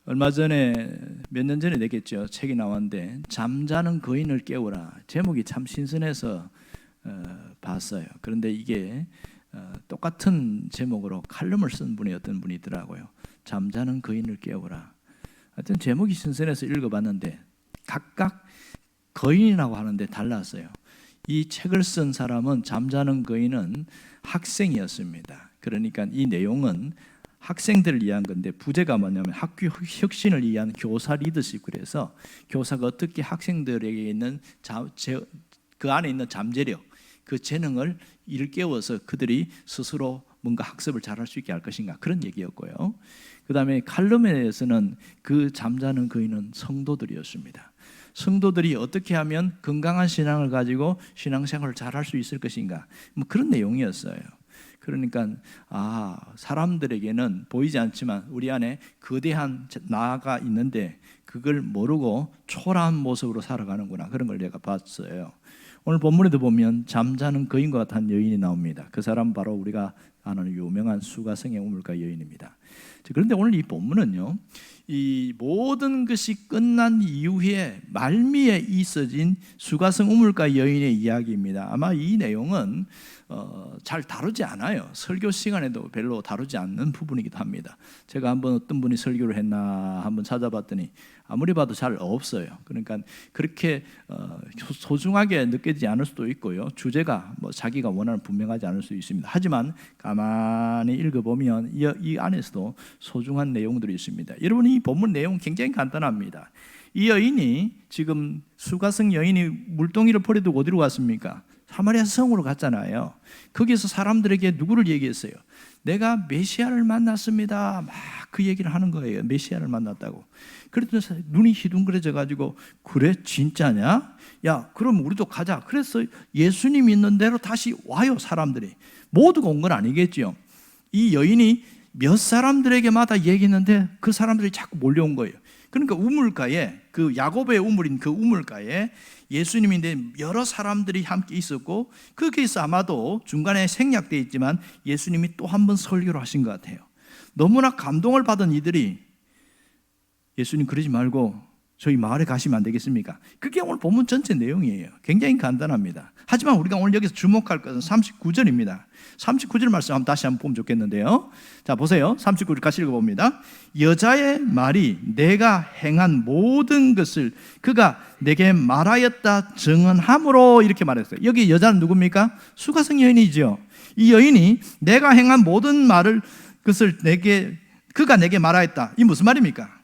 얼마 전에 몇 년 전에 되겠죠. 책이 나왔는데 잠자는 거인을 깨우라. 제목이 참 신선해서 봤어요. 그런데 이게 똑같은 제목으로 칼럼을 쓴 분이 어떤 분이 있더라고요. 잠자는 거인을 깨우라. 하여튼 제목이 신선해서 읽어봤는데 각각 거인이라고 하는데 달랐어요. 이 책을 쓴 사람은 잠자는 거인은 학생이었습니다. 그러니까 이 내용은 학생들을 위한 건데 부제가 뭐냐면 학교 혁신을 위한 교사 리더십. 그래서 교사가 어떻게 학생들에게 있는 그 안에 있는 잠재력, 그 재능을 일깨워서 그들이 스스로 뭔가 학습을 잘할 수 있게 할 것인가, 그런 얘기였고요. 그 다음에 칼럼에서는 그 잠자는 거인은 성도들이었습니다. 성도들이 어떻게 하면 건강한 신앙을 가지고 신앙생활을 잘할 수 있을 것인가, 뭐 그런 내용이었어요. 그러니까 사람들에게는 보이지 않지만 우리 안에 거대한 나가 있는데 그걸 모르고 초라한 모습으로 살아가는구나, 그런 걸 제가 봤어요. 오늘 본문에도 보면 잠자는 거인과 같은 여인이 나옵니다. 그 사람 바로 우리가 아는 유명한 수가성의 우물가 여인입니다. 그런데 오늘 이 본문은요, 이 모든 것이 끝난 이후에 말미에 있어진 수가성 우물가 여인의 이야기입니다. 아마 이 내용은 잘 다루지 않아요. 설교 시간에도 별로 다루지 않는 부분이기도 합니다. 제가 한번 어떤 분이 설교를 했나 한번 찾아봤더니 아무리 봐도 잘 없어요. 그러니까 그렇게 소중하게 느껴지지 않을 수도 있고요. 주제가 자기가 원하는 분명하지 않을 수 있습니다. 하지만 가만히 읽어보면 이 안에서도 소중한 내용들이 있습니다. 여러분, 이 본문 내용 굉장히 간단합니다. 이 여인이 지금 수가성 여인이 물동이를 버려두고 어디로 갔습니까? 사마리아 성으로 갔잖아요. 거기서 사람들에게 누구를 얘기했어요? 내가 메시아를 만났습니다. 막 그 얘기를 하는 거예요. 메시아를 만났다고. 그랬더니 눈이 희둥그레져 가지고, 그래 진짜냐? 야, 그럼 우리도 가자. 그래서 예수님 있는 대로 다시 와요. 사람들이 모두가 온 건 아니겠죠. 이 여인이 몇 사람들에게마다 얘기했는데 그 사람들이 자꾸 몰려온 거예요. 그러니까 우물가에, 그 야곱의 우물인 그 우물가에 예수님인데 여러 사람들이 함께 있었고, 거기서 아마도 중간에 생략되어 있지만 예수님이 또 한 번 설교를 하신 것 같아요. 너무나 감동을 받은 이들이 예수님 그러지 말고 저희 마을에 가시면 안 되겠습니까? 그게 오늘 본문 전체 내용이에요. 굉장히 간단합니다. 하지만 우리가 오늘 여기서 주목할 것은 39절입니다. 39절 말씀 다시 한번 보면 좋겠는데요. 자, 보세요. 39절 같이 읽어봅니다. 여자의 말이 내가 행한 모든 것을 그가 내게 말하였다 증언함으로, 이렇게 말했어요. 여기 여자는 누굽니까? 수가성 여인이죠. 이 여인이 내가 행한 모든 것을 그가 내게 말하였다. 이 무슨 말입니까?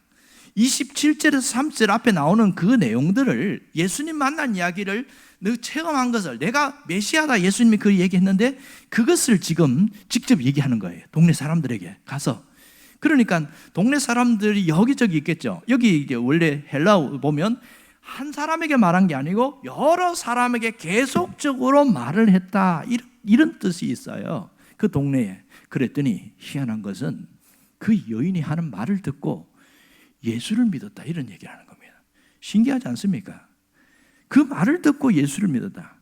27절에서 30절 앞에 나오는 그 내용들을, 예수님 만난 이야기를 체험한 것을, 내가 메시아다 예수님이 그 얘기했는데 그것을 지금 직접 얘기하는 거예요. 동네 사람들에게 가서. 그러니까 동네 사람들이 여기저기 있겠죠. 여기 원래 헬라어 보면 한 사람에게 말한 게 아니고 여러 사람에게 계속적으로 말을 했다, 이런 뜻이 있어요. 그 동네에. 그랬더니 희한한 것은 그 여인이 하는 말을 듣고 예수를 믿었다, 이런 얘기를 하는 겁니다. 신기하지 않습니까? 그 말을 듣고 예수를 믿었다.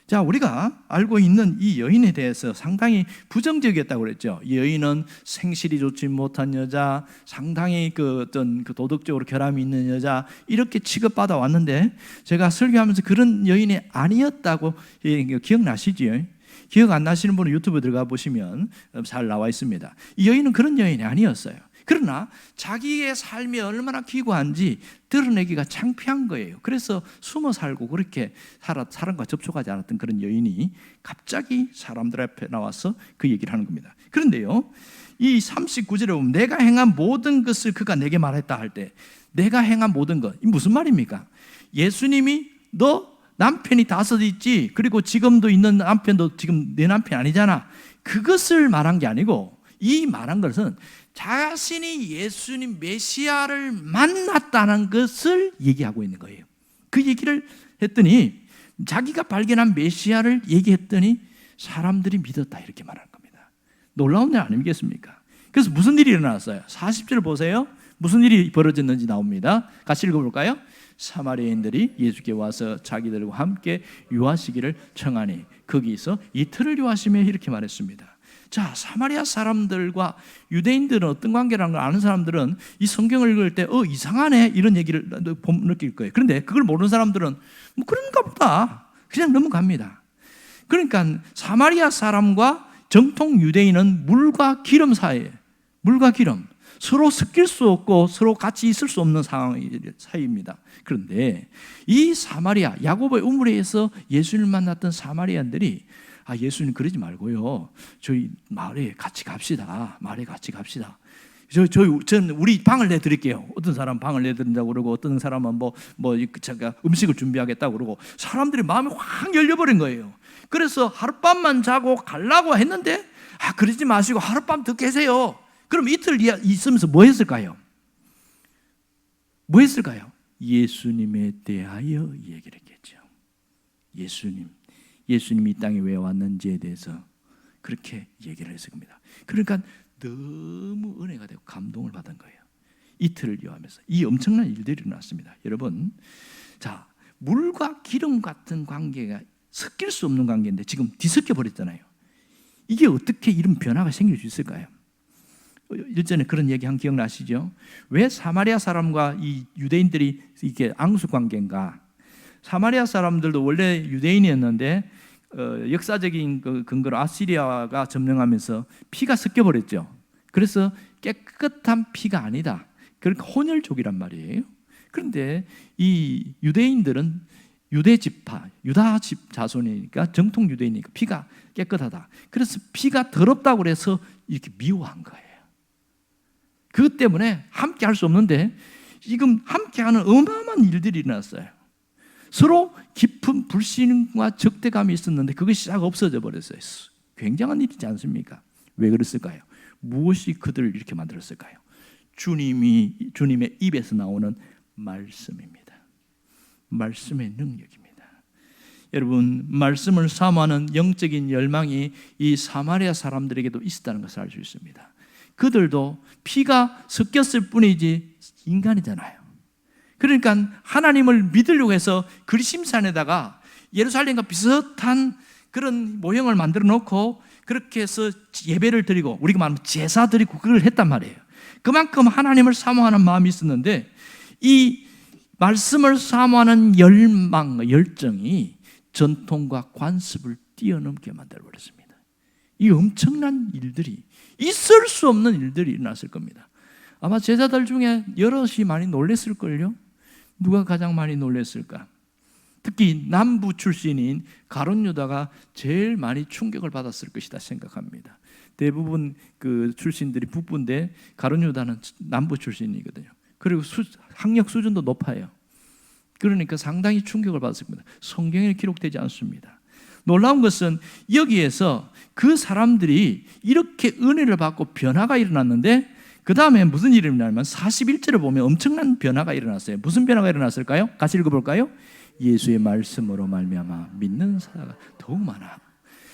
자, 우리가 알고 있는 이 여인에 대해서 상당히 부정적이었다고 그랬죠. 이 여인은 생실이 좋지 못한 여자, 상당히 어떤 도덕적으로 결함이 있는 여자, 이렇게 취급받아 왔는데, 제가 설교하면서 그런 여인이 아니었다고 기억나시죠? 기억 안 나시는 분은 유튜브 들어가 보시면 잘 나와 있습니다. 이 여인은 그런 여인이 아니었어요. 그러나 자기의 삶이 얼마나 귀고한지 드러내기가 창피한 거예요. 그래서 숨어 살고 그렇게 사람과 접촉하지 않았던 그런 여인이 갑자기 사람들 앞에 나와서 그 얘기를 하는 겁니다. 그런데요, 이 39절에 보면 내가 행한 모든 것을 그가 내게 말했다 할 때, 내가 행한 모든 것, 이 무슨 말입니까? 예수님이 너 남편이 5 있지, 그리고 지금도 있는 남편도 지금 내 남편 아니잖아, 그것을 말한 게 아니고, 이 말한 것은 자신이 예수님 메시아를 만났다는 것을 얘기하고 있는 거예요. 그 얘기를 했더니, 자기가 발견한 메시아를 얘기했더니 사람들이 믿었다, 이렇게 말하는 겁니다. 놀라운 일 아니겠습니까? 그래서 무슨 일이 일어났어요? 40절 보세요. 무슨 일이 벌어졌는지 나옵니다. 같이 읽어볼까요? 사마리아인들이 예수께 와서 자기들과 함께 유하시기를 청하니 거기서 이틀을 유하시며 이렇게 말했습니다. 자, 사마리아 사람들과 유대인들은 어떤 관계라는 걸 아는 사람들은 이 성경을 읽을 때 이상하네 이런 얘기를 느낄 거예요. 그런데 그걸 모르는 사람들은 뭐 그런가 보다 그냥 넘어갑니다. 그러니까 사마리아 사람과 정통 유대인은 물과 기름 사이에, 물과 기름, 서로 섞일 수 없고 서로 같이 있을 수 없는 상황 사이입니다. 그런데 이 사마리아, 야고보의 우물에서 예수님을 만났던 사마리아인들이 예수님 그러지 말고요, 저희 마을에 같이 갑시다. 마을에 같이 갑시다. 저는 우리 방을 내드릴게요. 어떤 사람 방을 내드린다고 그러고 어떤 사람은 제가 음식을 준비하겠다고 그러고 사람들이 마음이 확 열려버린 거예요. 그래서 하룻밤만 자고 가려고 했는데 그러지 마시고 하룻밤 더 계세요. 그럼 이틀 있으면서 뭐 했을까요? 뭐 했을까요? 예수님에 대하여 얘기를 했겠죠. 예수님이 이 땅에 왜 왔는지에 대해서 그렇게 얘기를 했을 겁니다. 그러니까 너무 은혜가 되고 감동을 받은 거예요. 이틀을 요하면서 이 엄청난 일들이 일어났습니다. 여러분, 자, 물과 기름 같은 관계가 섞일 수 없는 관계인데 지금 뒤섞여 버렸잖아요. 이게 어떻게 이런 변화가 생길 수 있을까요? 일전에 그런 얘기 한 기억나시죠? 왜 사마리아 사람과 이 유대인들이 이게 앙숙 관계인가? 사마리아 사람들도 원래 유대인이었는데 역사적인 근거로 아시리아가 점령하면서 피가 섞여버렸죠. 그래서 깨끗한 피가 아니다. 그러니까 혼혈족이란 말이에요. 그런데 이 유대인들은 유대지파, 유다집 자손이니까 정통 유대인이니까 피가 깨끗하다. 그래서 피가 더럽다고 해서 이렇게 미워한 거예요. 그것 때문에 함께 할 수 없는데 지금 함께하는 어마어마한 일들이 일어났어요. 서로 깊은 불신과 적대감이 있었는데 그것이 싹 없어져 버렸어요. 굉장한 일이지 않습니까? 왜 그랬을까요? 무엇이 그들을 이렇게 만들었을까요? 주님의 입에서 나오는 말씀입니다. 말씀의 능력입니다. 여러분, 말씀을 사모하는 영적인 열망이 이 사마리아 사람들에게도 있었다는 것을 알 수 있습니다. 그들도 피가 섞였을 뿐이지 인간이잖아요. 그러니까 하나님을 믿으려고 해서 그리심산에다가 예루살렘과 비슷한 그런 모형을 만들어 놓고 그렇게 해서 예배를 드리고 우리가 말하면 제사 드리고 그걸 했단 말이에요. 그만큼 하나님을 사모하는 마음이 있었는데 이 말씀을 사모하는 열망, 열정이 전통과 관습을 뛰어넘게 만들어버렸습니다. 이 엄청난 일들이, 있을 수 없는 일들이 일어났을 겁니다. 아마 제자들 중에 여럿이 많이 놀랬을걸요. 누가 가장 많이 놀랬을까? 특히 남부 출신인 가룟 유다가 제일 많이 충격을 받았을 것이다 생각합니다. 대부분 그 출신들이 북부인데 가룟 유다는 남부 출신이거든요. 그리고 학력 수준도 높아요. 그러니까 상당히 충격을 받았을 겁니다. 성경에 기록되지 않습니다. 놀라운 것은 여기에서 그 사람들이 이렇게 은혜를 받고 변화가 일어났는데 그 다음에 무슨 일이 일어나면 41절을 보면 엄청난 변화가 일어났어요. 무슨 변화가 일어났을까요? 같이 읽어볼까요? 예수의 말씀으로 말미암아 믿는 사람가 더욱 많아.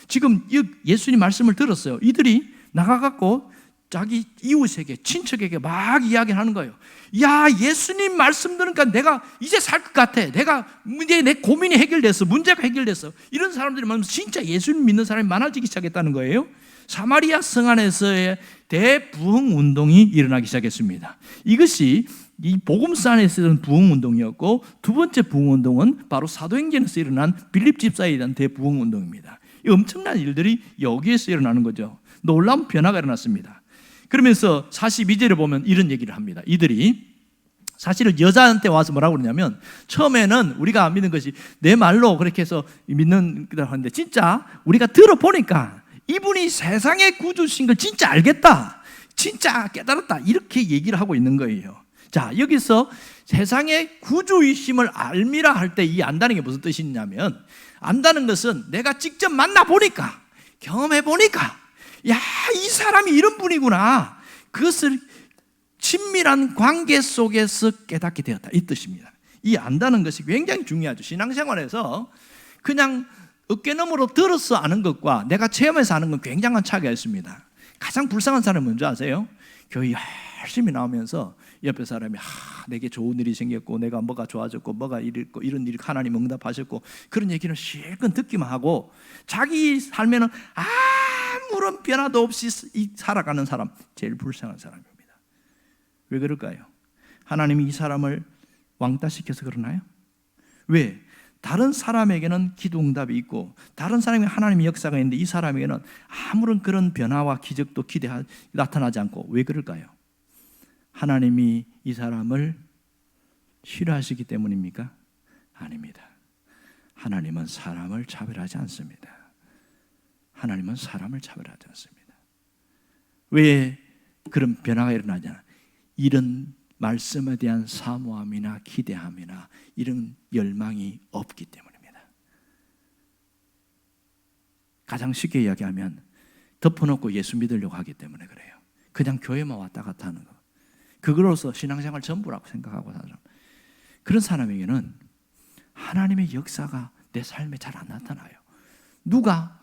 지금 예수님 말씀을 들었어요. 이들이 나가갖고 자기 이웃에게, 친척에게 막 이야기하는 거예요. 야, 예수님 말씀 들으니까 내가 이제 살 것 같아. 이제 내 고민이 해결됐어. 문제가 해결됐어. 이런 사람들이 많으면 진짜 예수님 믿는 사람이 많아지기 시작했다는 거예요. 사마리아 성 안에서의 대부흥 운동이 일어나기 시작했습니다. 이것이 이 복음서 안에서 일어난 부흥 운동이었고, 두 번째 부흥 운동은 바로 사도행전에서 일어난 빌립 집사에 대한 대부흥 운동입니다. 이 엄청난 일들이 여기에서 일어나는 거죠. 놀라운 변화가 일어났습니다. 그러면서 42절에 보면 이런 얘기를 합니다. 이들이 사실은 여자한테 와서 뭐라고 그러냐면, 처음에는 우리가 믿는 것이 내 말로 그렇게 해서 믿는 거라고 하는데, 진짜 우리가 들어보니까 이분이 세상의 구주신 걸 진짜 알겠다, 진짜 깨달았다, 이렇게 얘기를 하고 있는 거예요. 자, 여기서 세상의 구주이심을 알미라 할 때 이 안다는 게 무슨 뜻이냐면, 안다는 것은 내가 직접 만나보니까, 경험해보니까, 야, 이 사람이 이런 분이구나, 그것을 친밀한 관계 속에서 깨닫게 되었다, 이 뜻입니다. 이 안다는 것이 굉장히 중요하죠. 신앙생활에서 그냥 어깨너머로 들어서 아는 것과 내가 체험해서 아는 건 굉장한 차이가 있습니다. 가장 불쌍한 사람은 뭔지 아세요? 교회 열심히 나오면서 옆에 사람이 내게 좋은 일이 생겼고 내가 뭐가 좋아졌고 뭐가 이랬고 이런 일이 하나님 응답하셨고 그런 얘기는 실컷 듣기만 하고 자기 삶에는 아무 아무런 변화도 없이 살아가는 사람, 제일 불쌍한 사람입니다. 왜 그럴까요? 하나님이 이 사람을 왕따시켜서 그러나요? 왜? 다른 사람에게는 기도 응답이 있고 다른 사람에게 하나님의 역사가 있는데 이 사람에게는 아무런 그런 변화와 기적도 나타나지 않고, 왜 그럴까요? 하나님이 이 사람을 싫어하시기 때문입니까? 아닙니다. 하나님은 사람을 차별하지 않습니다. 하나님은 사람을 차별하지 않습니다. 왜 그런 변화가 일어나냐? 이런 말씀에 대한 사모함이나 기대함이나 이런 열망이 없기 때문입니다. 가장 쉽게 이야기하면 덮어놓고 예수 믿으려고 하기 때문에 그래요. 그냥 교회만 왔다 갔다 하는 거, 그걸로서 신앙생활 전부라고 생각하고 사는 사람, 그런 사람에게는 하나님의 역사가 내 삶에 잘 안 나타나요. 누가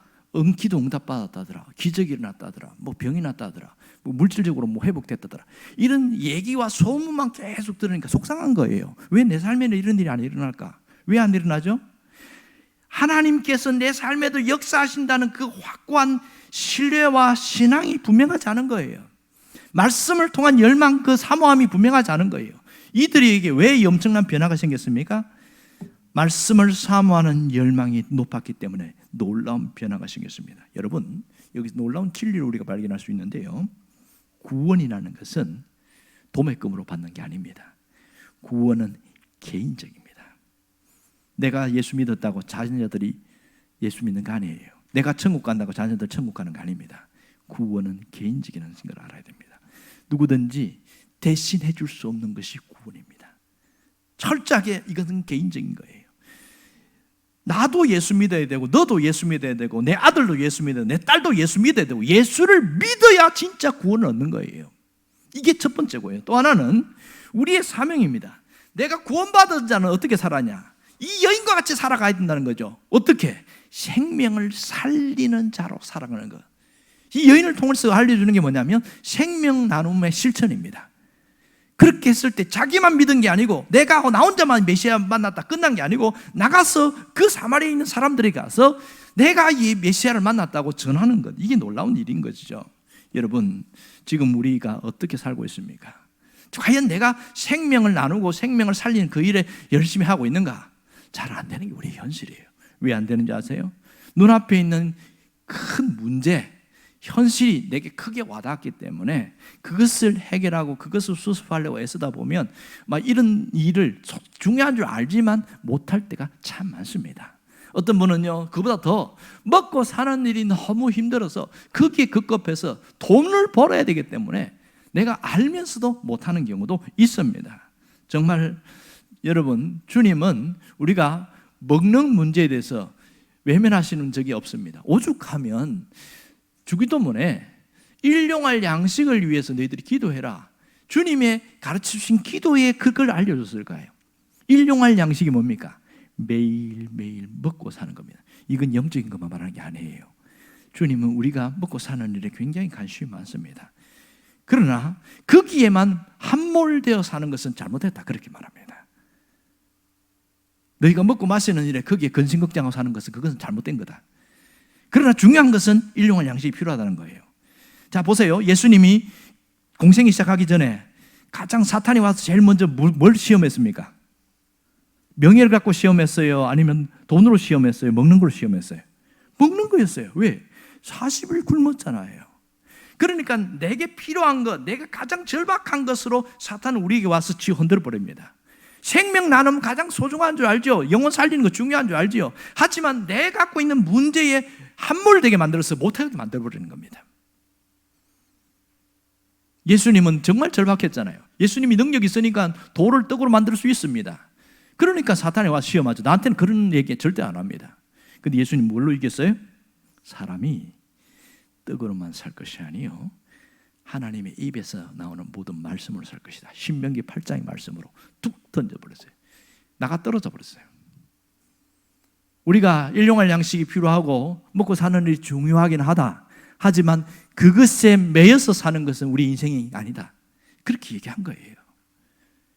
기도 응답 받았다더라, 기적이 일어났다더라, 뭐 병이 났다더라, 뭐 물질적으로 뭐 회복됐다더라, 이런 얘기와 소문만 계속 들으니까 속상한 거예요. 왜 내 삶에는 이런 일이 안 일어날까? 왜 안 일어나죠? 하나님께서 내 삶에도 역사하신다는 그 확고한 신뢰와 신앙이 분명하지 않은 거예요. 말씀을 통한 열망, 그 사모함이 분명하지 않은 거예요. 이들에게 왜 엄청난 변화가 생겼습니까? 말씀을 사모하는 열망이 높았기 때문에 놀라운 변화가 생겼습니다. 여러분, 여기서 놀라운 진리를 우리가 발견할 수 있는데요, 구원이라는 것은 도매금으로 받는 게 아닙니다. 구원은 개인적입니다. 내가 예수 믿었다고 자녀들이 예수 믿는 거 아니에요. 내가 천국 간다고 자녀들 천국 가는 거 아닙니다. 구원은 개인적이라는 걸 알아야 됩니다. 누구든지 대신해 줄 수 없는 것이 구원입니다. 철저하게 이것은 개인적인 거예요. 나도 예수 믿어야 되고 너도 예수 믿어야 되고 내 아들도 예수 믿어야 되고 내 딸도 예수 믿어야 되고 예수를 믿어야 진짜 구원을 얻는 거예요. 이게 첫 번째고요. 또 하나는 우리의 사명입니다. 내가 구원받은 자는 어떻게 살아냐? 이 여인과 같이 살아가야 된다는 거죠. 어떻게? 생명을 살리는 자로 살아가는 것. 이 여인을 통해서 알려주는 게 뭐냐면 생명 나눔의 실천입니다. 그렇게 했을 때 자기만 믿은 게 아니고 내가 나 혼자만 메시아 만났다 끝난 게 아니고 나가서 그 사마리아에 있는 사람들에게 가서 내가 이 메시아를 만났다고 전하는 것, 이게 놀라운 일인 것이죠. 여러분, 지금 우리가 어떻게 살고 있습니까? 과연 내가 생명을 나누고 생명을 살리는 그 일에 열심히 하고 있는가? 잘 안 되는 게 우리의 현실이에요. 왜 안 되는지 아세요? 눈앞에 있는 큰 문제, 현실이 내게 크게 와닿았기 때문에 그것을 해결하고 그것을 수습하려고 애쓰다 보면 막 이런 일을 중요한 줄 알지만 못할 때가 참 많습니다. 어떤 분은요, 그보다 더 먹고 사는 일이 너무 힘들어서 거기에 급급해서 돈을 벌어야 되기 때문에 내가 알면서도 못하는 경우도 있습니다. 정말 여러분, 주님은 우리가 먹는 문제에 대해서 외면하시는 적이 없습니다. 오죽하면 주기도문에 일용할 양식을 위해서 너희들이 기도해라, 주님의 가르치신 기도에 그걸 알려줬을까요? 일용할 양식이 뭡니까? 매일매일 먹고 사는 겁니다. 이건 영적인 것만 말하는 게 아니에요. 주님은 우리가 먹고 사는 일에 굉장히 관심이 많습니다. 그러나 거기에만 함몰되어 사는 것은 잘못했다, 그렇게 말합니다. 너희가 먹고 마시는 일에 거기에 근심걱정하고 사는 것은 그것은 잘못된 거다. 그러나 중요한 것은 일용할 양식이 필요하다는 거예요. 자, 보세요. 예수님이 공생이 시작하기 전에 가장 사탄이 와서 제일 먼저 뭘 시험했습니까? 명예를 갖고 시험했어요? 아니면 돈으로 시험했어요? 먹는 걸로 시험했어요? 먹는 거였어요. 왜? 40일 굶었잖아요. 그러니까 내게 필요한 것, 내가 가장 절박한 것으로 사탄은 우리에게 와서 흔들어 버립니다. 생명 나눔 가장 소중한 줄 알죠? 영혼 살리는 거 중요한 줄 알죠? 하지만 내가 갖고 있는 문제에 함몰되게 만들어서 못하게 만들어버리는 겁니다. 예수님은 정말 절박했잖아요. 예수님이 능력이 있으니까 돌을 떡으로 만들 수 있습니다. 그러니까 사탄이 와서 시험하죠. 나한테는 그런 얘기 절대 안 합니다. 근데 예수님 뭘로 이겼어요? 사람이 떡으로만 살 것이 아니요, 하나님의 입에서 나오는 모든 말씀으로 살 것이다. 신명기 8장의 말씀으로 툭 던져버렸어요. 나가 떨어져 버렸어요. 우리가 일용할 양식이 필요하고 먹고 사는 일이 중요하긴 하다. 하지만 그것에 매여서 사는 것은 우리 인생이 아니다. 그렇게 얘기한 거예요.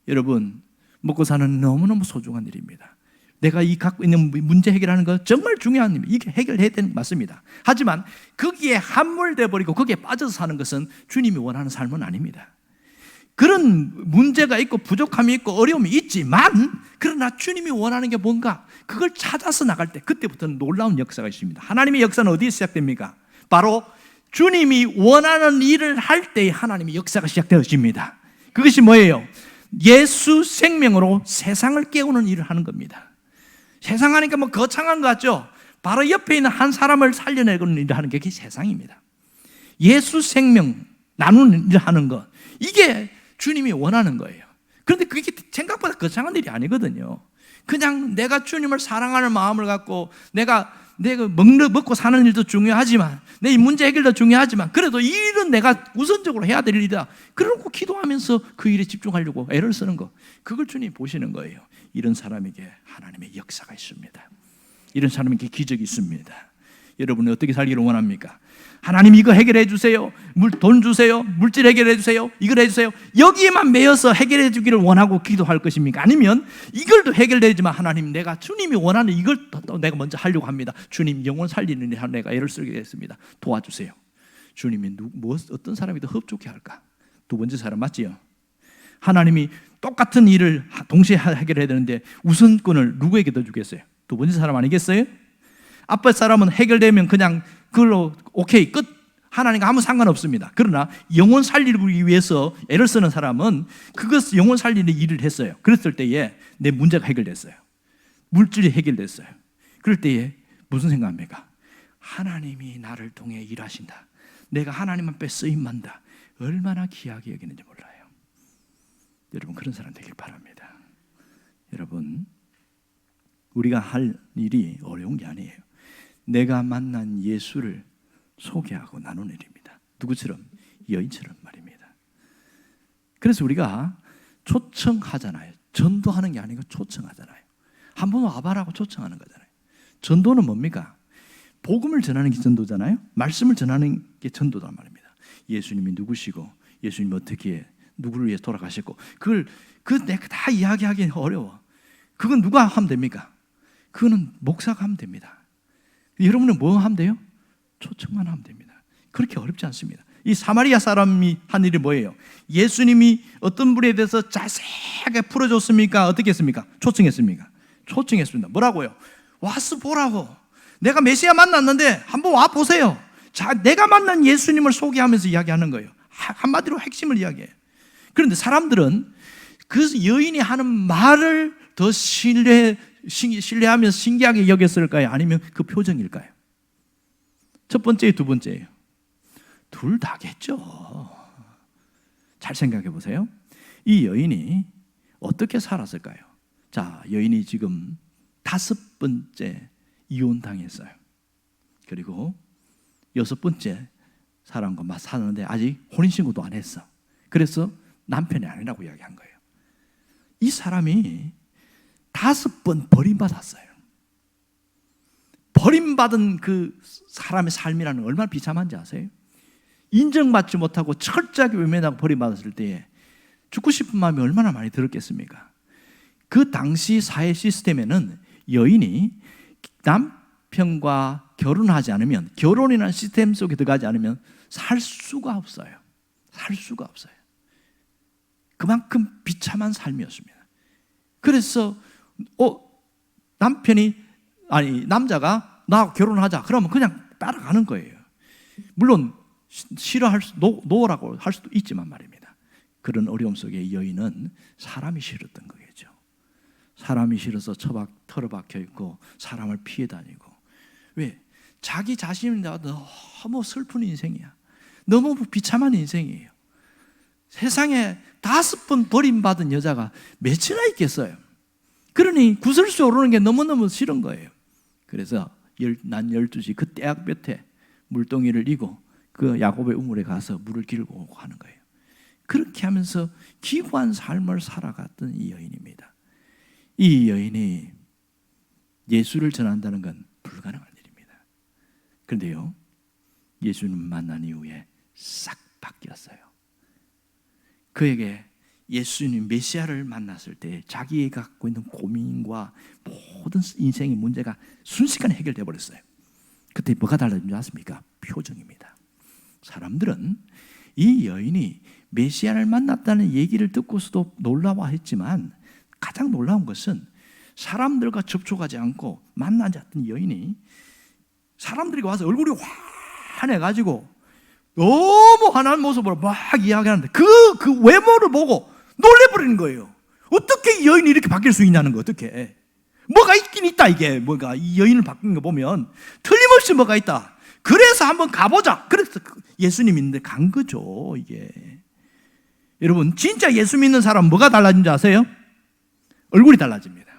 여러분, 먹고 사는 너무너무 소중한 일입니다. 내가 이 갖고 있는 문제 해결하는 거 정말 중요한 일, 이게 해결해야 되는 거 맞습니다. 하지만 거기에 함몰돼 버리고 거기에 빠져서 사는 것은 주님이 원하는 삶은 아닙니다. 그런 문제가 있고 부족함이 있고 어려움이 있지만, 그러나 주님이 원하는 게 뭔가 그걸 찾아서 나갈 때, 그때부터는 놀라운 역사가 있습니다. 하나님의 역사는 어디에 시작됩니까? 바로 주님이 원하는 일을 할 때에 하나님의 역사가 시작되어집니다. 그것이 뭐예요? 예수 생명으로 세상을 깨우는 일을 하는 겁니다. 세상 하니까 뭐 거창한 것 같죠? 바로 옆에 있는 한 사람을 살려내는 일을 하는 게 그게 세상입니다. 예수 생명 나누는 일을 하는 것, 이게 주님이 원하는 거예요. 그런데 그게 생각보다 거창한 일이 아니거든요. 그냥 내가 주님을 사랑하는 마음을 갖고 내가 먹고 사는 일도 중요하지만, 내 문제 해결도 중요하지만, 그래도 이 일은 내가 우선적으로 해야 될 일이다, 그러고 기도하면서 그 일에 집중하려고 애를 쓰는 거, 그걸 주님이 보시는 거예요. 이런 사람에게 하나님의 역사가 있습니다. 이런 사람에게 기적이 있습니다. 여러분은 어떻게 살기를 원합니까? 하나님 이거 해결해 주세요, 돈 주세요, 물질 해결해 주세요, 이걸 해주세요, 여기에만 매여서 해결해 주기를 원하고 기도할 것입니까? 아니면 이걸도 해결되지만 하나님, 내가 주님이 원하는 이걸 또 내가 먼저 하려고 합니다. 주님 영혼 살리는 일 내가 애를 쓰게 됐습니다. 도와주세요. 주님이 어떤 사람이 더 흡족해 할까? 두 번째 사람 맞지요? 하나님이 똑같은 일을 동시에 해결해야 되는데 우선권을 누구에게 더 주겠어요? 두 번째 사람 아니겠어요? 앞에 사람은 해결되면 그냥 그걸로 오케이 끝, 하나님과 아무 상관없습니다. 그러나 영혼 살리기 위해서 애를 쓰는 사람은 그것 영혼 살리는 일을 했어요. 그랬을 때에 내 문제가 해결됐어요. 물질이 해결됐어요. 그럴 때에 무슨 생각합니까? 하나님이 나를 통해 일하신다, 내가 하나님 앞에 쓰임만다, 얼마나 귀하게 여기는지 몰라요. 여러분, 그런 사람 되길 바랍니다. 여러분, 우리가 할 일이 어려운 게 아니에요. 내가 만난 예수를 소개하고 나누는 일입니다. 누구처럼? 여인처럼 말입니다. 그래서 우리가 초청하잖아요. 전도하는 게 아니고 초청하잖아요. 한번 와봐라고 초청하는 거잖아요. 전도는 뭡니까? 복음을 전하는 게 전도잖아요. 말씀을 전하는 게 전도단 말입니다. 예수님이 누구시고, 예수님이 어떻게 누구를 위해 돌아가셨고, 그걸 내가 다 이야기하기 어려워. 그건 누가 하면 됩니까? 그거는 목사가 하면 됩니다. 여러분은 뭐 하면 돼요? 초청만 하면 됩니다. 그렇게 어렵지 않습니다. 이 사마리아 사람이 한 일이 뭐예요? 예수님이 어떤 분에 대해서 자세하게 풀어줬습니까? 어떻게 했습니까? 초청했습니까? 초청했습니다. 뭐라고요? 와서 보라고. 내가 메시아 만났는데 한번 와 보세요. 자, 내가 만난 예수님을 소개하면서 이야기하는 거예요. 한마디로 핵심을 이야기해요. 그런데 사람들은 그 여인이 하는 말을 더 신뢰하면서 신기하게 여겼을까요? 아니면 그 표정일까요? 첫 번째예요, 두 번째예요? 둘 다겠죠. 잘 생각해 보세요. 이 여인이 어떻게 살았을까요? 자, 여인이 지금 5번째 이혼당했어요. 그리고 6번째 사람과 사는데 아직 혼인신고도 안 했어. 그래서 남편이 아니라고 이야기한 거예요. 이 사람이 5번 버림받았어요. 버림받은 그 사람의 삶이라는 건 얼마나 비참한지 아세요? 인정받지 못하고 철저하게 외면하고 버림받았을 때에 죽고 싶은 마음이 얼마나 많이 들었겠습니까? 그 당시 사회 시스템에는 여인이 남편과 결혼하지 않으면, 결혼이라는 시스템 속에 들어가지 않으면 살 수가 없어요. 살 수가 없어요. 그만큼 비참한 삶이었습니다. 그래서 남자가 나하고 결혼하자 그러면 그냥 따라가는 거예요. 물론 놓으라고 할 수도 있지만 말입니다. 그런 어려움 속에 여인은 사람이 싫었던 거겠죠. 사람이 싫어서 털어박혀 있고 사람을 피해 다니고. 왜? 자기 자신이 너무 슬픈 인생이야. 너무 비참한 인생이에요. 세상에 5번 버림받은 여자가 몇이나 있겠어요. 그러니 구설수 오르는 게 너무너무 싫은 거예요. 그래서 난 12시 그 떼약볕에 물동이를 이고 그 야곱의 우물에 가서 물을 길고 오고 하는 거예요. 그렇게 하면서 기구한 삶을 살아갔던 이 여인입니다. 이 여인이 예수를 전한다는 건 불가능한 일입니다. 그런데요, 예수님 만난 이후에 싹 바뀌었어요. 그에게 예수님 메시아를 만났을 때 자기가 갖고 있는 고민과 모든 인생의 문제가 순식간에 해결돼 버렸어요. 그때 뭐가 달라진 줄 아십니까? 표정입니다. 사람들은 이 여인이 메시아를 만났다는 얘기를 듣고서도 놀라워했지만 가장 놀라운 것은 사람들과 접촉하지 않고 만나지 않던 여인이 사람들이 와서 얼굴이 환해가지고 너무 화난 모습으로 막 이야기하는데 그 외모를 보고 놀래버리는 거예요. 어떻게 이 여인이 이렇게 바뀔 수 있냐는 거. 어떻게 뭐가 있긴 있다. 이게 뭐가 이 여인을 바뀐 거 보면 틀림없이 뭐가 있다. 그래서 한번 가보자. 그래서 예수님 있는데 간 거죠. 이게 여러분 진짜 예수 믿는 사람 뭐가 달라진지 아세요? 얼굴이 달라집니다.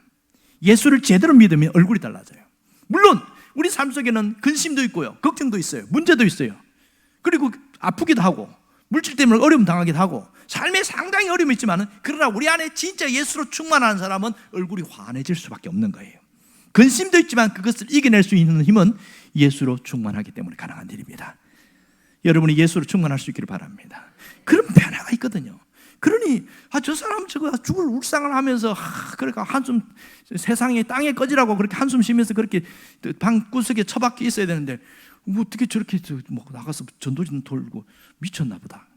예수를 제대로 믿으면 얼굴이 달라져요. 물론 우리 삶 속에는 근심도 있고요, 걱정도 있어요, 문제도 있어요. 그리고 아프기도 하고 물질 때문에 어려움 당하기도 하고 삶에 상당히 어려움이 있지만 그러나 우리 안에 진짜 예수로 충만한 사람은 얼굴이 환해질 수밖에 없는 거예요. 근심도 있지만 그것을 이겨낼 수 있는 힘은 예수로 충만하기 때문에 가능한 일입니다. 여러분이 예수로 충만할 수 있기를 바랍니다. 그런 변화가 있거든요. 그러니 저 사람 저거 죽을 울상을 하면서 그러니까 한숨 세상에 땅에 꺼지라고 그렇게 한숨 쉬면서 그렇게 방구석에 처박혀 있어야 되는데 어떻게 저렇게 뭐 나가서 전도진 돌고 미쳤나 보다.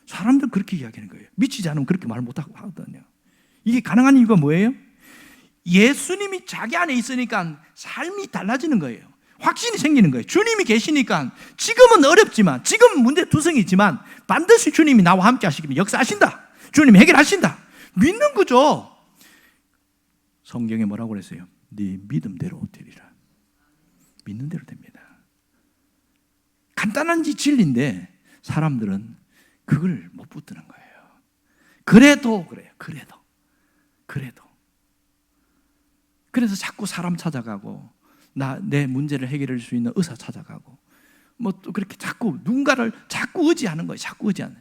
사람들 그렇게 이야기하는 거예요. 미치지 않으면 그렇게 말 못하고 하거든요. 이게 가능한 이유가 뭐예요? 예수님이 자기 안에 있으니까 삶이 달라지는 거예요. 확신이 생기는 거예요. 주님이 계시니까 지금은 어렵지만 지금은 문제투성이지만 반드시 주님이 나와 함께 하시기를 역사하신다. 주님이 해결하신다. 믿는 거죠. 성경에 뭐라고 그랬어요? 네 믿음대로 되리라. 믿는 대로 됩니다. 간단한 진리인데 사람들은 그걸 못 붙드는 거예요. 그래도 그래요. 그래도 그래서 자꾸 사람 찾아가고 내 문제를 해결할 수 있는 의사 찾아가고 뭐 또 그렇게 자꾸 누군가를 자꾸 의지하는 거예요. 자꾸 의지하는.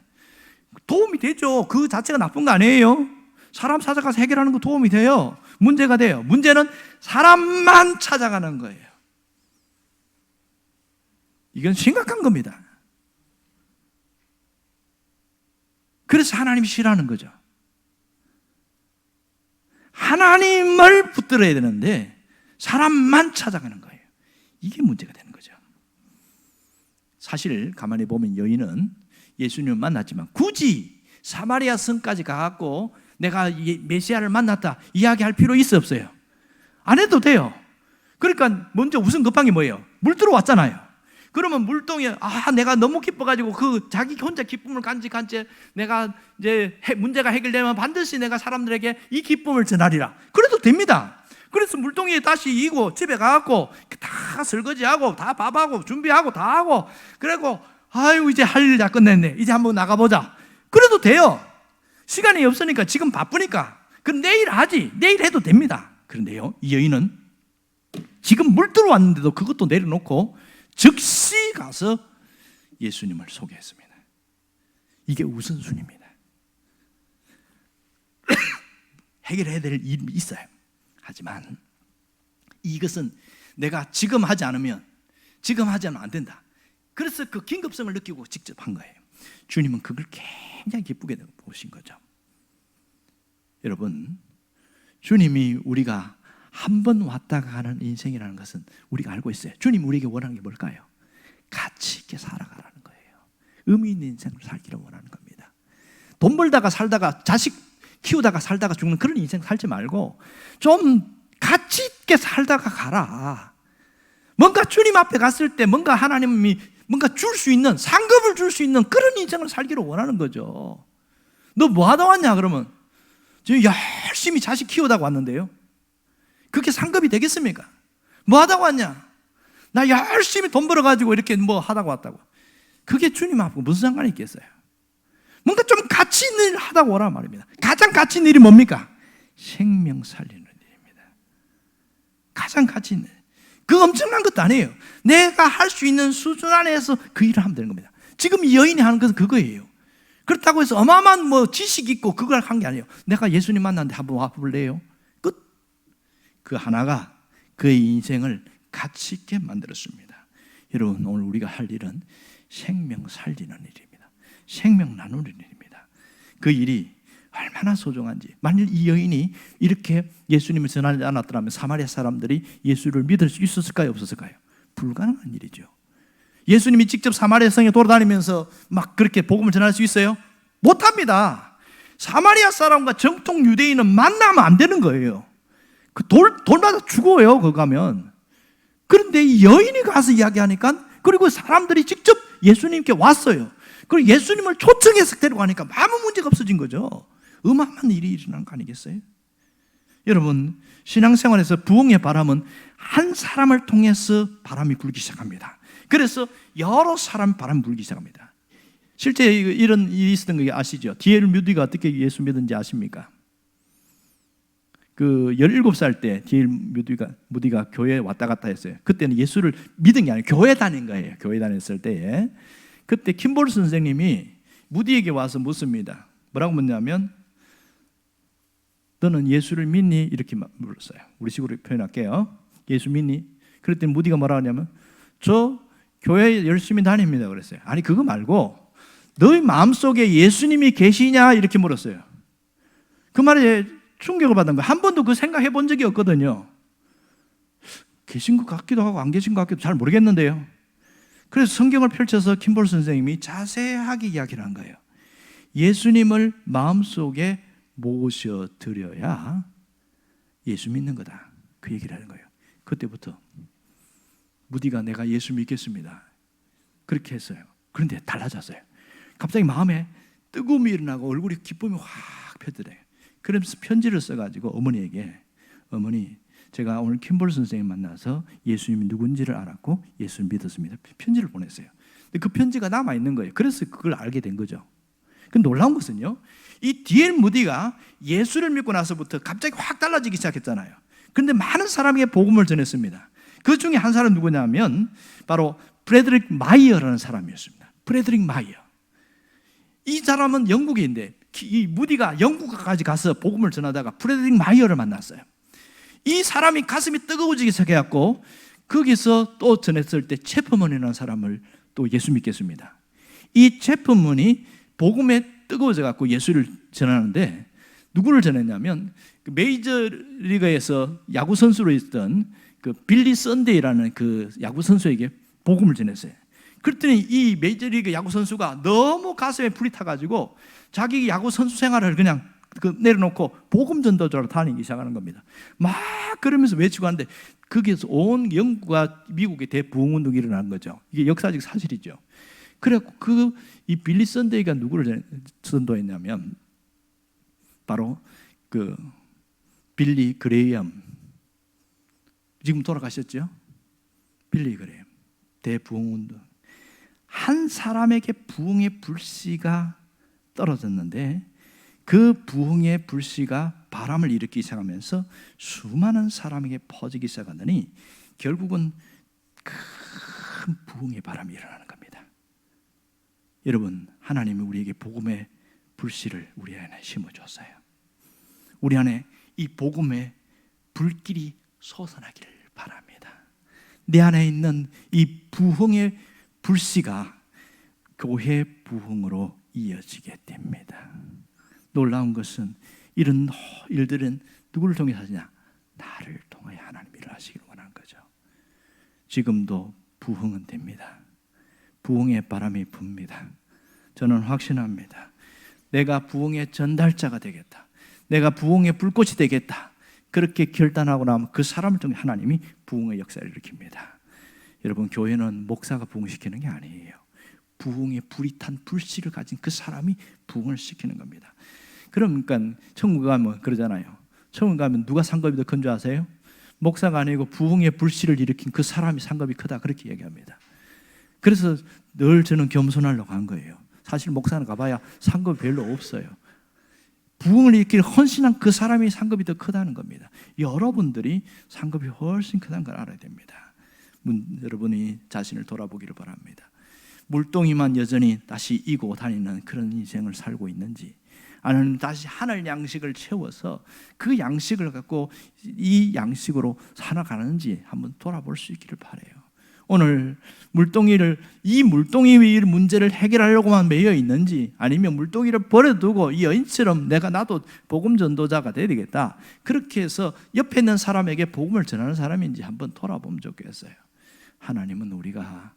도움이 되죠. 그 자체가 나쁜 거 아니에요. 사람 찾아가서 해결하는 거 도움이 돼요. 문제가 돼요. 문제는 사람만 찾아가는 거예요. 이건 심각한 겁니다. 그래서 하나님이 싫어하는 거죠. 하나님을 붙들어야 되는데 사람만 찾아가는 거예요. 이게 문제가 되는 거죠. 사실 가만히 보면 여인은 예수님을 만났지만 굳이 사마리아 성까지 가갖고 내가 메시아를 만났다 이야기할 필요 있어 없어요? 안 해도 돼요. 그러니까 먼저 우선 급한 게 뭐예요? 물 들어왔잖아요. 그러면 물동에 내가 너무 기뻐가지고 그 자기 혼자 기쁨을 간직한 채 내가 이제 문제가 해결되면 반드시 내가 사람들에게 이 기쁨을 전하리라. 그래도 됩니다. 그래서 물동이에 다시 이고 집에 가갖고 다 설거지하고 다 밥하고 준비하고 다 하고 그리고 아유 이제 할 일 다 끝냈네. 이제 한번 나가보자. 그래도 돼요. 시간이 없으니까 지금 바쁘니까. 그럼 내일 하지. 내일 해도 됩니다. 그런데요 이 여인은 지금 물 들어왔는데도 그것도 내려놓고 즉시 가서 예수님을 소개했습니다. 이게 우선순위입니다. 해결해야 될 일이 있어요. 하지만 이것은 내가 지금 하지 않으면 안 된다. 그래서 그 긴급성을 느끼고 직접 한 거예요. 주님은 그걸 굉장히 기쁘게 보신 거죠. 여러분, 주님이 우리가 한 번 왔다가 가는 인생이라는 것은 우리가 알고 있어요. 주님 우리에게 원하는 게 뭘까요? 가치 있게 살아가라는 거예요. 의미 있는 인생을 살기를 원하는 겁니다. 돈 벌다가 살다가 자식 키우다가 살다가 죽는 그런 인생 살지 말고 좀 가치 있게 살다가 가라. 뭔가 주님 앞에 갔을 때 뭔가 하나님이 뭔가 줄 수 있는 상급을 줄 수 있는 그런 인생을 살기를 원하는 거죠. 너 뭐 하다 왔냐 그러면 저 열심히 자식 키우다가 왔는데요. 그게 상급이 되겠습니까? 뭐 하다가 왔냐? 나 열심히 돈 벌어가지고 이렇게 뭐 하다가 왔다고. 그게 주님 앞에 무슨 상관이 있겠어요? 뭔가 좀 가치 있는 일 하다가 오란 말입니다. 가장 가치 있는 일이 뭡니까? 생명 살리는 일입니다. 가장 가치 있는 일. 그 엄청난 것도 아니에요. 내가 할 수 있는 수준 안에서 그 일을 하면 되는 겁니다. 지금 이 여인이 하는 것은 그거예요. 그렇다고 해서 어마어마한 뭐 지식 있고 그걸 한 게 아니에요. 내가 예수님 만났는데 한번 와볼래요? 끝. 그 하나가 그의 인생을 가치 있게 만들었습니다. 여러분 오늘 우리가 할 일은 생명 살리는 일입니다. 생명 나누는 일입니다. 그 일이 얼마나 얼마나 소중한지. 만일 이 여인이 이렇게 예수님을 전하지 않았더라면 사마리아 사람들이 예수를 믿을 수 있었을까요? 없었을까요? 불가능한 일이죠. 예수님이 직접 사마리아 성에 돌아다니면서 막 그렇게 복음을 전할 수 있어요? 못합니다. 사마리아 사람과 정통 유대인은 만나면 안 되는 거예요. 그 돌마다 죽어요, 거기 가면. 그런데 이 여인이 가서 이야기하니까, 그리고 사람들이 직접 예수님께 왔어요. 그리고 예수님을 초청해서 데려가니까 아무 문제가 없어진 거죠. 어마어마한 일이 일어난 거 아니겠어요? 여러분, 신앙생활에서 부흥의 바람은 한 사람을 통해서 바람이 불기 시작합니다. 그래서 여러 사람 바람이 불기 시작합니다. 실제 이런 일이 있었던 거 아시죠? D.L. 무디가 어떻게 예수 믿은지 아십니까? 그 17살 때 D.L. 무디가 교회에 왔다 갔다 했어요. 그때는 예수를 믿은 게 아니에요. 교회 다닌 거예요. 교회 다녔을 때에. 그때 킴볼 선생님이 무디에게 와서 묻습니다. 뭐라고 묻냐면, 너는 예수를 믿니? 이렇게 물었어요. 우리 식으로 표현할게요. 예수 믿니? 그랬더니 무디가 뭐라 하냐면, 저 교회 열심히 다닙니다. 그랬어요. 아니, 그거 말고 너희 마음속에 예수님이 계시냐? 이렇게 물었어요. 그 말에 충격을 받은 거예요. 한 번도 그 생각해 본 적이 없거든요. 계신 것 같기도 하고 안 계신 것 같기도 잘 모르겠는데요. 그래서 성경을 펼쳐서 킴볼 선생님이 자세하게 이야기를 한 거예요. 예수님을 마음속에 모셔드려야 예수 믿는 거다. 그 얘기를 하는 거예요. 그때부터 무디가 내가 예수 믿겠습니다. 그렇게 했어요. 그런데 달라졌어요. 갑자기 마음에 뜨거움이 일어나고 얼굴이 기쁨이 확 펴더래요. 그러면서 편지를 써가지고 어머니에게, 어머니, 제가 오늘 킴볼 선생님 만나서 예수님이 누군지를 알았고 예수를 믿었습니다. 편지를 보냈어요. 근데 그 편지가 남아있는 거예요. 그래서 그걸 알게 된 거죠. 근데 놀라운 것은요, 이 D.L. 무디가 예수를 믿고 나서부터 갑자기 확 달라지기 시작했잖아요. 그런데 많은 사람에게 복음을 전했습니다. 그 중에 한 사람은 누구냐면 바로 프레드릭 마이어라는 사람이었습니다. 프레드릭 마이어. 이 사람은 영국인데 이 무디가 영국까지 가서 복음을 전하다가 프레드릭 마이어를 만났어요. 이 사람이 가슴이 뜨거워지기 시작해갖고 거기서 또 전했을 때 체퍼먼이라는 사람을 또 예수 믿겠습니다. 이 체퍼먼이 복음에 뜨거워져갖고 예수를 전하는데 누구를 전했냐면 그 메이저리그에서 야구 선수로 있던 그 빌리 썬데이라는 그 야구 선수에게 복음을 전했어요. 그랬더니 이 메이저리그 야구 선수가 너무 가슴에 불이 타가지고 자기 야구 선수 생활을 그냥 내려놓고 복음 전도자로 다니기 시작하는 겁니다. 막 그러면서 외치고 하는데 거기에서 온 영국과 미국의 대부흥운동이 일어난 거죠. 이게 역사적 사실이죠. 그래갖고 이 빌리 썬데이가 누구를 선도했냐면 바로 그 빌리 그레이엄, 지금 돌아가셨죠? 빌리 그레이엄 대부흥운동. 한 사람에게 부흥의 불씨가 떨어졌는데 그 부흥의 불씨가 바람을 일으키기 시작하면서 수많은 사람에게 퍼지기 시작하더니 결국은 큰 부흥의 바람이 일어나는 겁니다. 여러분, 하나님이 우리에게 복음의 불씨를 우리 안에 심어줬어요. 우리 안에 이 복음의 불길이 솟아나기를 바랍니다. 내 안에 있는 이 부흥의 불씨가 교회 부흥으로 이어지게 됩니다. 놀라운 것은 이런 일들은 누구를 통해서 하시냐? 나를 통하여 하나님 일을 하시기를 원하는 거죠. 지금도 부흥은 됩니다. 부흥의 바람이 붑니다. 저는 확신합니다. 내가 부흥의 전달자가 되겠다. 내가 부흥의 불꽃이 되겠다. 그렇게 결단하고 나면 그 사람을 통해 하나님이 부흥의 역사를 일으킵니다. 여러분, 교회는 목사가 부흥시키는 게 아니에요. 부흥의 불이 탄 불씨를 가진 그 사람이 부흥을 시키는 겁니다. 그러니까 천국 가면 그러잖아요. 천국 가면 누가 상급이 더 큰 줄 아세요? 목사가 아니고 부흥의 불씨를 일으킨 그 사람이 상급이 크다, 그렇게 얘기합니다. 그래서 늘 저는 겸손하려고 한 거예요. 사실 목사는 가봐야 상급이 별로 없어요. 부흥을 일으킬 헌신한 그 사람이 상급이 더 크다는 겁니다. 여러분들이 상급이 훨씬 크다는 걸 알아야 됩니다. 여러분이 자신을 돌아보기를 바랍니다. 물동이만 여전히 다시 이고 다니는 그런 인생을 살고 있는지, 아니면 다시 하늘 양식을 채워서 그 양식을 갖고 이 양식으로 살아가는지 한번 돌아볼 수 있기를 바라요. 오늘 이 물동이 문제를 해결하려고만 매여 있는지, 아니면 물동이를 버려두고 이 여인처럼 나도 복음 전도자가 돼야 되겠다, 그렇게 해서 옆에 있는 사람에게 복음을 전하는 사람인지 한번 돌아보면 좋겠어요. 하나님은 우리가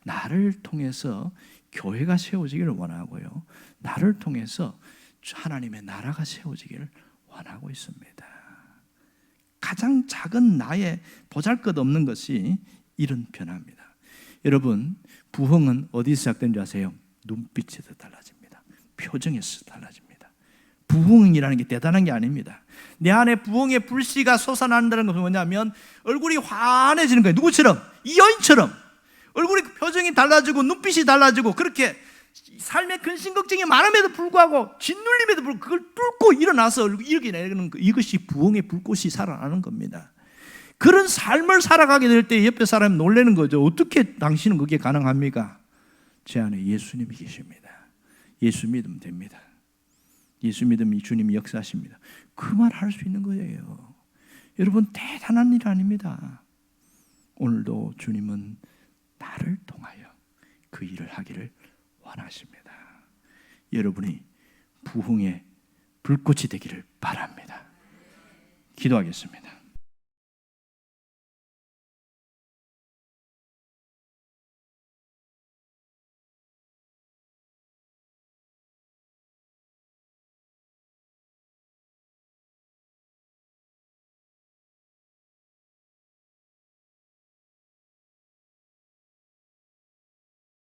나를 통해서 교회가 세워지기를 원하고요, 나를 통해서 하나님의 나라가 세워지기를 원하고 있습니다. 가장 작은 나의 보잘것없는 것이 이런 변화입니다. 여러분, 부흥은 어디서 시작된지 아세요? 눈빛에서 달라집니다. 표정에서 달라집니다. 부흥이라는 게 대단한 게 아닙니다. 내 안에 부흥의 불씨가 솟아난다는 것은 뭐냐면 얼굴이 환해지는 거예요. 누구처럼? 이 여인처럼 얼굴이, 표정이 달라지고 눈빛이 달라지고, 그렇게 삶의 근심 걱정이 많음에도 불구하고 짓눌림에도 불구하고 그걸 뚫고 일어나서 이겨내는, 이것이 부흥의 불꽃이 살아나는 겁니다. 그런 삶을 살아가게 될 때 옆에 사람이 놀라는 거죠. 어떻게 당신은 그게 가능합니까? 제 안에 예수님이 계십니다. 예수 믿으면 됩니다. 예수 믿으면 주님이 역사하십니다. 그 말 할 수 있는 거예요. 여러분, 대단한 일 아닙니다. 오늘도 주님은 나를 통하여 그 일을 하기를 원하십니다. 여러분이 부흥의 불꽃이 되기를 바랍니다. 기도하겠습니다.